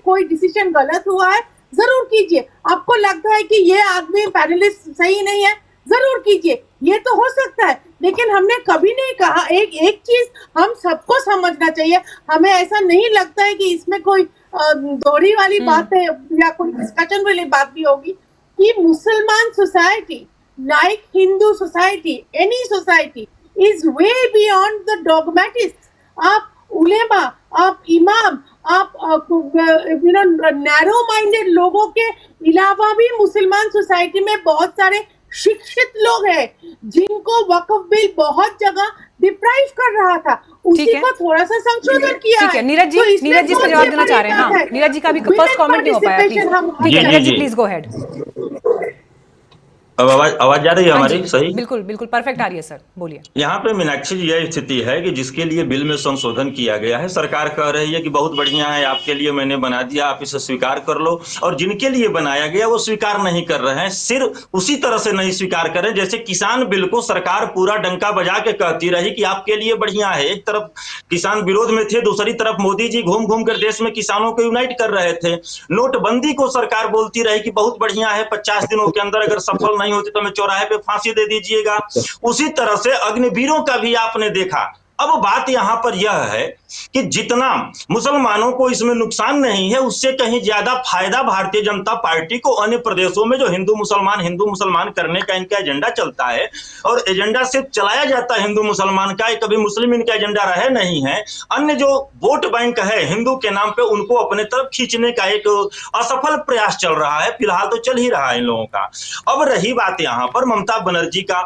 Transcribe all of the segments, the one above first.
कोई डिसीजन गलत हुआ है जरूर कीजिए। आपको लगता है कि ये आदमी पैनलिस्ट सही नहीं है, जरूर कीजिए, ये तो हो सकता है। लेकिन हमने कभी नहीं कहा, एक चीज हम सबको समझना चाहिए, हमें ऐसा नहीं लगता है कि इसमें कोई दोहरी वाली बात है या कोई डिस्कशन वाली बात भी होगी कि मुसलमान society like Hindu society, any society is way beyond the dogmatists. आप उलेमा, आप इमाम, आप नैरो माइंडेड लोगों के अलावा भी मुसलमान सोसाइटी में बहुत सारे शिक्षित लोग हैं जिनको वक्फ बिल बहुत जगह डिप्राइव कर रहा था, उसी को थोड़ा सा संशोधन किया है। ठीक है, नीरज जी इस पर जवाब देना चाह रहे हैं। हाँ, नीरज जी का भी फर्स्ट कमेंट नहीं हो पाया, प्लीज। ठीक है Neeraj ji, please go head. अब आवाज जा रही है हमारी? सही, बिल्कुल बिल्कुल परफेक्ट आ रही है सर, बोलिए। यहाँ पे मीनाक्षी जी यह स्थिति है कि जिसके लिए बिल में संशोधन किया गया है, सरकार कह रही है कि बहुत बढ़िया है, आपके लिए मैंने बना दिया, आप इसे स्वीकार कर लो। और जिनके लिए बनाया गया वो स्वीकार नहीं कर रहे हैं, सिर्फ उसी तरह से नहीं स्वीकार कर रहे जैसे किसान बिल को सरकार पूरा डंका बजा के कहती रही कि आपके लिए बढ़िया है। एक तरफ किसान विरोध में थे, दूसरी तरफ मोदी जी घूम घूम कर देश में किसानों को यूनाइट कर रहे थे। नोटबंदी को सरकार बोलती रही कि बहुत बढ़िया है, 50 दिनों के अंदर अगर सफल नहीं होती तो हमें चौराहे पे फांसी दे दीजिएगा। उसी तरह से अग्निवीरों का भी आपने देखा। अब बात यहां पर यह है कि जितना मुसलमानों को इसमें नुकसान नहीं है, उससे कहीं ज्यादा फायदा भारतीय जनता पार्टी को अन्य प्रदेशों में जो हिंदू मुसलमान करने का इनका एजेंडा चलता है, और एजेंडा सिर्फ चलाया जाता है हिंदू मुसलमान का, कभी मुस्लिम इनका एजेंडा रहे नहीं है। अन्य जो वोट बैंक है हिंदू के नाम पे, उनको अपने तरफ खींचने का एक असफल प्रयास चल रहा है, फिलहाल तो चल ही रहा है इन लोगों का। अब रही बात यहां पर ममता बनर्जी का,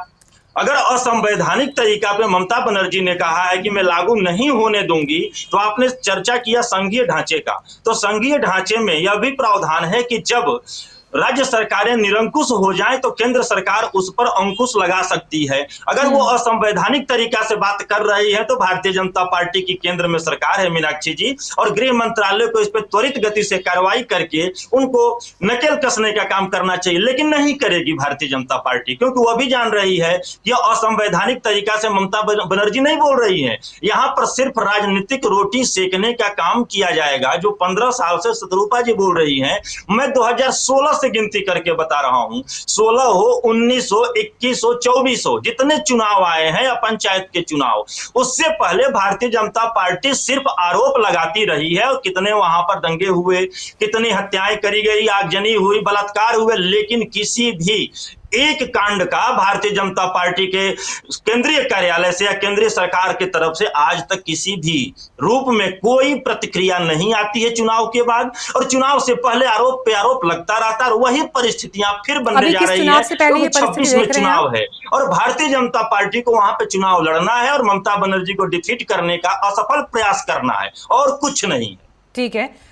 अगर असंवैधानिक तरीका पे ममता बनर्जी ने कहा है कि मैं लागू नहीं होने दूंगी, तो आपने चर्चा किया संघीय ढांचे का, तो संघीय ढांचे में यह भी प्रावधान है कि जब राज्य सरकारें निरंकुश हो जाएं तो केंद्र सरकार उस पर अंकुश लगा सकती है। अगर वो असंवैधानिक तरीका से बात कर रही है तो भारतीय जनता पार्टी की केंद्र में सरकार है मीनाक्षी जी, और गृह मंत्रालय को इस पर त्वरित गति से कार्रवाई करके उनको नकेल कसने का काम करना चाहिए। लेकिन नहीं करेगी भारतीय जनता पार्टी, क्योंकि वह भी जान रही है कि असंवैधानिक तरीका से ममता बनर्जी नहीं बोल रही है, यहाँ पर सिर्फ राजनीतिक रोटी सेकने का काम किया जाएगा। जो 15 साल से शत्रुपा जी बोल रही है, मैं 2016 से गिनती करके बता रहा हूं, 16 हो, 19 हो, 21 हो, 24 हो, जितने चुनाव आए हैं या पंचायत के चुनाव, उससे पहले भारतीय जनता पार्टी सिर्फ आरोप लगाती रही है। और कितने वहां पर दंगे हुए, कितनी हत्याएं करी गई, आगजनी हुई, बलात्कार हुए, लेकिन किसी भी एक कांड का भारतीय जनता पार्टी के केंद्रीय कार्यालय से या केंद्रीय सरकार की तरफ से आज तक किसी भी रूप में कोई प्रतिक्रिया नहीं आती है चुनाव के बाद, और चुनाव से पहले आरोप पे आरोप लगता रहता है, और वही परिस्थितियां फिर बनने जा रही है। क्योंकि 26 में चुनाव है और भारतीय जनता पार्टी को वहां पे चुनाव लड़ना है और ममता बनर्जी को डिफीट करने का असफल प्रयास करना है, और कुछ नहीं। ठीक है,